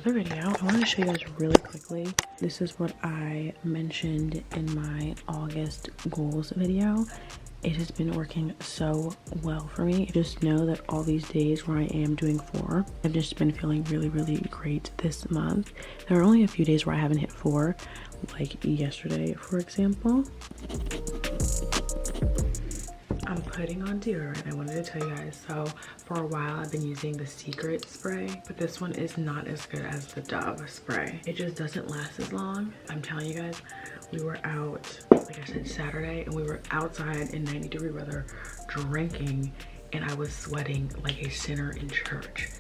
another video. I want to show you guys really quickly. This is what I mentioned in my August goals video. It has been working so well for me. Just know that all these days where I am doing 4, I've just been feeling really great this month. There are only a few days where I haven't hit 4, like yesterday, for example. I'm putting on deodorant. I wanted to tell you guys. So for a while I've been using the Secret spray, but this one is not as good as the Dove spray. It just doesn't last as long. I'm telling you guys, we were out, like I said, Saturday, and we were outside in 90-degree weather drinking, and I was sweating like a sinner in church.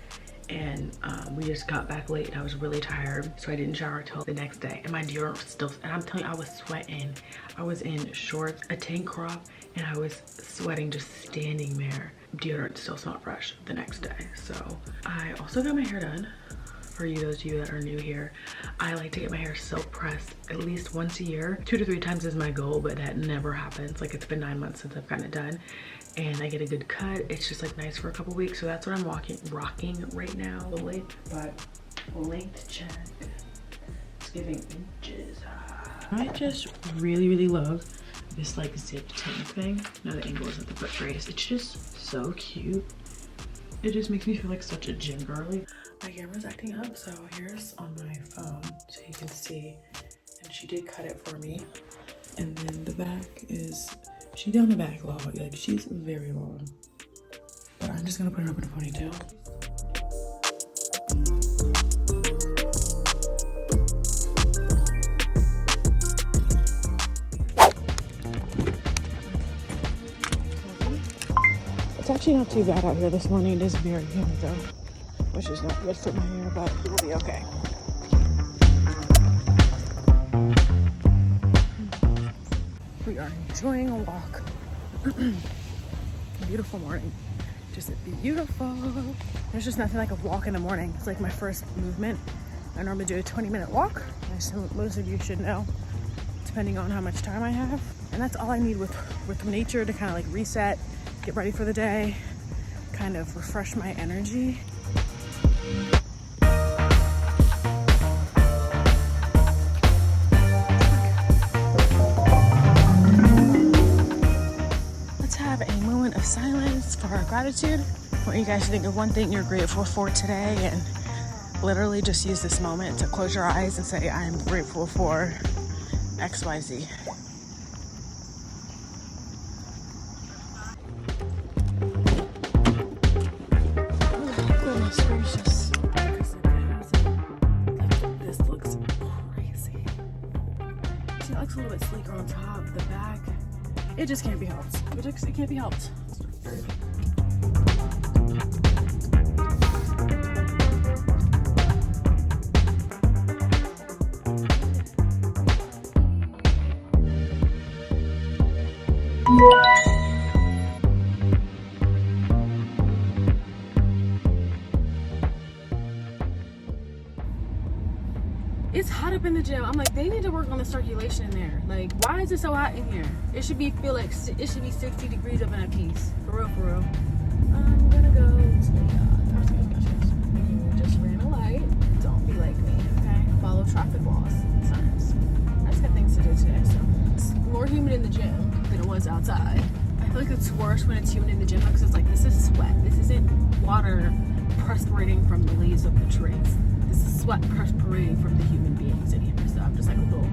And we just got back late and I was really tired, so I didn't shower till the next day, and my deodorant was still, and I'm telling you, I was sweating. I was in shorts, a tank crop, and I was sweating just standing there. Deodorant still smelled fresh the next day. So I also got my hair done. For you, those of you that are new here, I like to get my hair silk pressed at least once a year. 2 to 3 times is my goal, but that never happens. Like, it's been 9 months since I've gotten it done, and I get a good cut. It's just like nice for a couple weeks, so that's what I'm rocking right now. But length check, it's giving inches. I just really love this like zip tank thing. Now the angle is at the foot brace. It's just so cute. It just makes me feel like such a gym girly. My camera's acting up, so here's on my phone so you can see. And she did cut it for me. And then the back is, she down the back long, like she's very long. But I'm just gonna put her up in a ponytail. It's actually not too bad out here this morning. It is very humid though, which is not good for my hair, but it will be okay. We are enjoying a walk. Beautiful morning. Just beautiful. There's just nothing like a walk in the morning. It's like my first movement. I normally do a 20-minute walk, as most of you should know, depending on how much time I have. And that's all I need with nature to kind of like reset, get ready for the day, kind of refresh my energy. Let's have a moment of silence for our gratitude. I want you guys to think of one thing you're grateful for today, and literally just use this moment to close your eyes and say, I am grateful for XYZ. A little bit sleeker on top, the back. It just can't be helped. It can't be helped. It's hot up in the gym. I'm like, they need to work on the circulation in there. Like, why is it so hot in here? It should be 60 degrees up in that piece. For real. I'm gonna go to you just ran a light. Don't be like me, okay? Follow traffic laws and signs. I just got things to do today, so it's more humid in the gym than it was outside. I feel like it's worse when it's humid in the gym because it's like, this is sweat. This isn't water perspirating from the leaves of the trees. This is sweat perspirating from the human beings in here. So I'm just like a little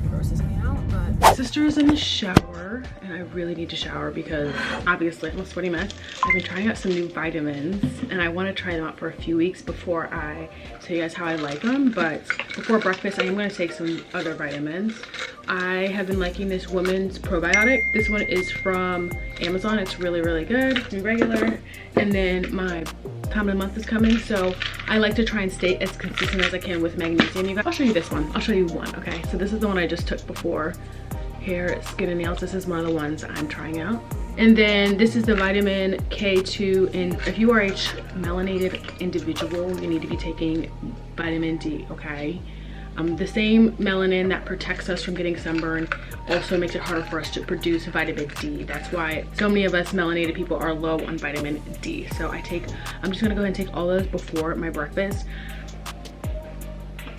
grosses me out. But my sister is in the shower, and I really need to shower because obviously I'm a sweaty mess. I've been trying out some new vitamins, and I want to try them out for a few weeks before I tell you guys how I like them. But before breakfast, I am going to take some other vitamins. I have been liking this woman's probiotic. This one is from Amazon. It's really good and regular. And then my time of the month is coming, so I like to try and stay as consistent as I can with magnesium. You guys, I'll show you this one. I'll show you one. Okay, so this is the one I just took before hair, skin, and nails. This is one of the ones I'm trying out. And then this is the vitamin K2, and if you are a melanated individual, you need to be taking vitamin D, okay? The same melanin that protects us from getting sunburn also makes it harder for us to produce vitamin D. That's why so many of us melanated people are low on vitamin D. So I'm just gonna go ahead and take all those before my breakfast.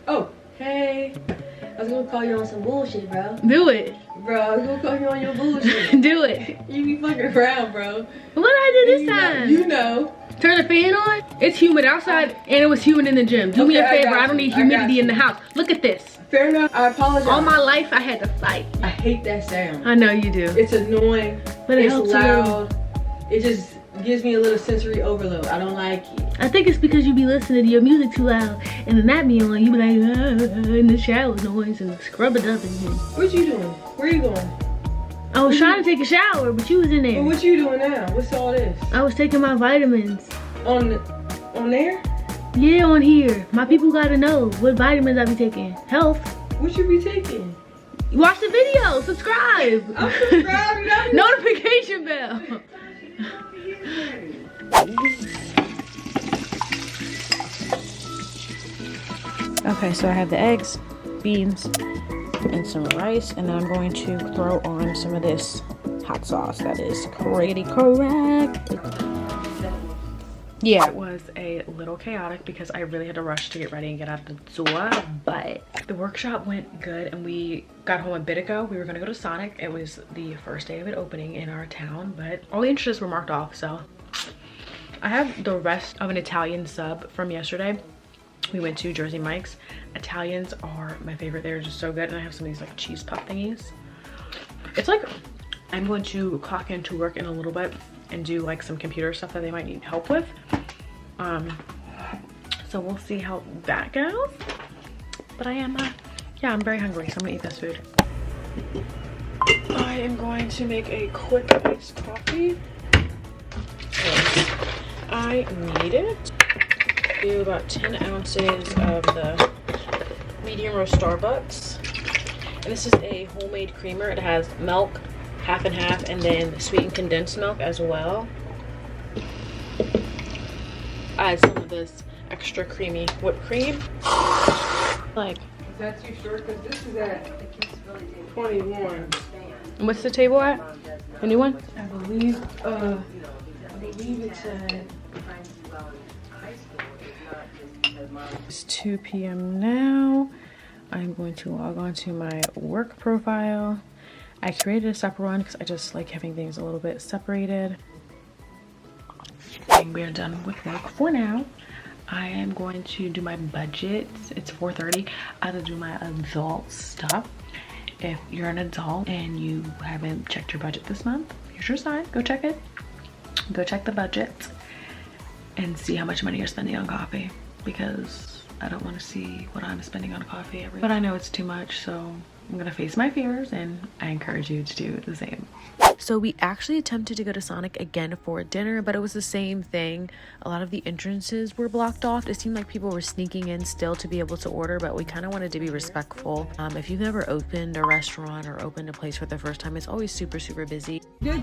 Oh, hey. I was gonna call you on some bullshit, bro. Do it. Bro, I was gonna call you on your bullshit. Do it. You be fucking around, bro. What did I do this time? You know. Turn the fan on. It's humid outside and it was humid in the gym. Do me a favor. I don't need humidity in the house. Look at this. Fair enough. I apologize. All my life I had to fight. I hate that sound. I know you do. It's annoying. But it it's helps loud. It just gives me a little sensory overload. I don't like it. I think it's because you be listening to your music too loud, and then that be on. You be like, in the shower noise and scrub it up in here. What you doing? Where you going? I was trying to take a shower, but you was in there. Well, what you doing now? What's all this? I was taking my vitamins. On there? Yeah, on here. My people gotta know what vitamins I be taking. Health. What you be taking? Watch the video. Subscribe. I'm subscribed. Notification bell. Okay, so I have the eggs, beans, and some rice, and then I'm going to throw on some of this hot sauce. That is pretty correct. Yeah, it was a little chaotic because I really had to rush to get ready and get out the door, but the workshop went good and we got home a bit ago. We were gonna go to Sonic. It was the first day of it opening in our town, but all the entrances were marked off, so I have the rest of an Italian sub from yesterday. We went to Jersey Mike's. Italians are my favorite. They're just so good, and I have some of these like cheese puff thingies. It's like I'm going to clock into work in a little bit and do like some computer stuff that they might need help with. So we'll see how that goes. But I am, yeah, I'm very hungry, so I'm gonna eat this food. I am going to make a quick iced coffee. I need it. Do about 10 ounces of the medium roast Starbucks. And this is a homemade creamer. It has milk, half and half, and then sweetened condensed milk as well. I add some of this extra creamy whipped cream. Like, Is that too short? Because this is at 21. what's the table at? The new one? I believe it's at... It's 2 p.m. now. I'm going to log on to my work profile. I created a separate one because I just like having things a little bit separated. And we're done with work for now. I am going to do my budget. It's 4:30. I have to do my adult stuff. If you're an adult and you haven't checked your budget this month, here's your sign. Go check it. Go check the budget and see how much money you're spending on coffee, because I don't want to see what I'm spending on coffee every day. But I know it's too much, so I'm gonna face my fears, and I encourage you to do the same. So we actually attempted to go to Sonic again for dinner, but it was the same thing. A lot of the entrances were blocked off. It seemed like people were sneaking in still to be able to order, but we kind of wanted to be respectful. If you've never opened a restaurant or opened a place for the first time, it's always super, super busy. Good.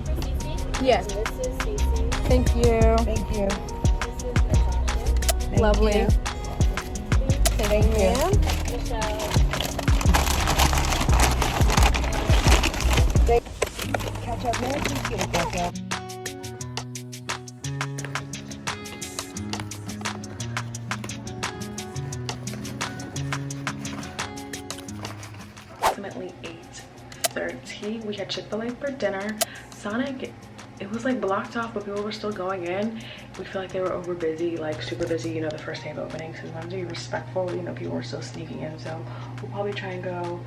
Yes. This is Cece. Thank you. Thank you. This is Natasha. Lovely. you. Thank you. Michelle. Catch up, man. Please get a catch up. Approximately 8:30. We had Chick-fil-a for dinner. Sonic, it was like blocked off, but people were still going in. We feel like they were over busy, like super busy, you know, the first day of opening. So we wanted to be respectful, you know, people were still sneaking in. So we'll probably try and go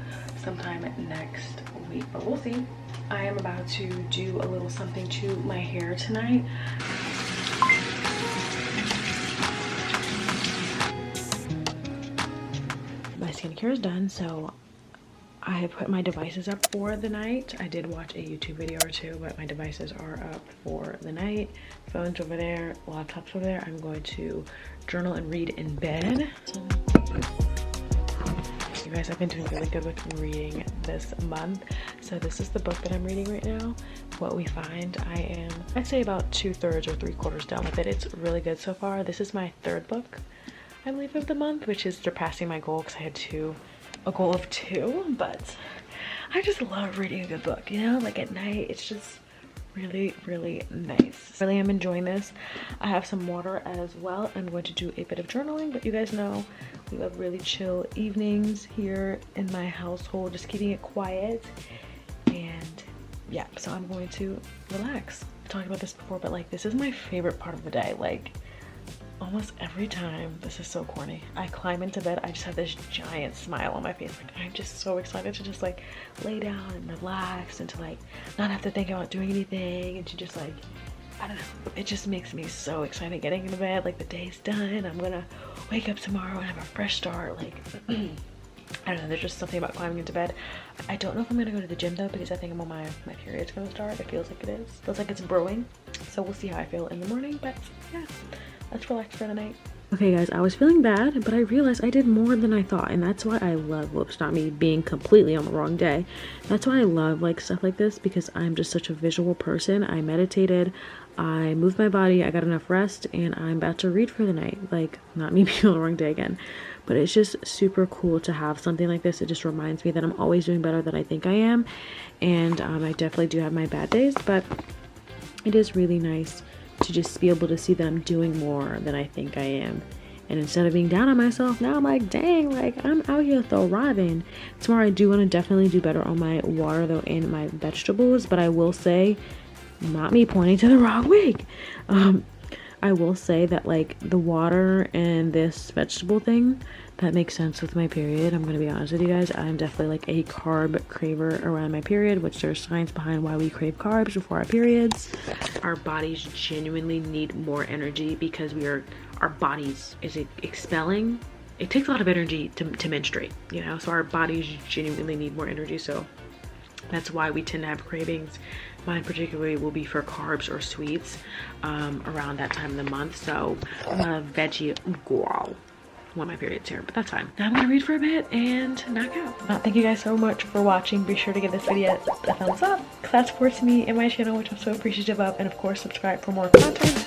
sometime next week, but we'll see. I am about to do a little something to my hair tonight. My skincare is done, so I have put my devices up for the night. I did watch a YouTube video or two, but my devices are up for the night. Phone's over there, laptop's over there. I'm going to journal and read in bed. You guys, I've been doing really good with reading this month. So this is the book that I'm reading right now, What We Find. I am, I'd say about 2/3 or 3/4 done with it. It's really good so far. This is my third book, I believe, of the month, which is surpassing my goal because I had a goal of 2, but I just love reading a good book, you know, like at night. It's just really, really nice. Really am enjoying this. I have some water as well. I'm going to do a bit of journaling, but you guys know we love really chill evenings here in my household, just keeping it quiet. And yeah, so I'm going to relax. I talked about this before, but like, this is my favorite part of the day. Like, almost every time, this is so corny, I climb into bed, I just have this giant smile on my face. Like, I'm just so excited to just like lay down and relax and to like not have to think about doing anything and to just like, I don't know, it just makes me so excited getting into bed. Like, the day's done, I'm gonna wake up tomorrow and have a fresh start. Like I don't know, there's just something about climbing into bed. I don't know if I'm gonna go to the gym though, because I think I'm on my period's gonna start. It feels like it is. Feels like it's brewing. So we'll see how I feel in the morning, but yeah, let's relax for the night. Okay guys, I was feeling bad, but I realized I did more than I thought, and that's why I love whoops, not me being completely on the wrong day. That's why I love like stuff like this, because I'm just such a visual person. I meditated, I moved my body, I got enough rest, and I'm about to read for the night. Like, not me being on the wrong day again, but it's just super cool to have something like this. It just reminds me that I'm always doing better than I think I am, and I definitely do have my bad days, but it is really nice to just be able to see that I'm doing more than I think I am. And instead of being down on myself, now I'm like, dang, like I'm out here thriving. Tomorrow I do want to definitely do better on my water though and my vegetables, but I will say, not me pointing to the wrong wig, I will say that like the water and this vegetable thing, that makes sense with my period. I'm gonna be honest with you guys, I'm definitely like a carb craver around my period, which there's science behind why we crave carbs before our periods. Our bodies genuinely need more energy because our bodies is expelling. It takes a lot of energy to menstruate, you know, so our bodies genuinely need more energy. So that's why we tend to have cravings. Mine particularly will be for carbs or sweets around that time of the month. So I'm a veggie girl when my period's here, but that's fine. Now I'm gonna read for a bit and knock out. Thank you guys so much for watching. Be sure to give this video a thumbs up, because that supports me and my channel, which I'm so appreciative of, and of course subscribe for more content.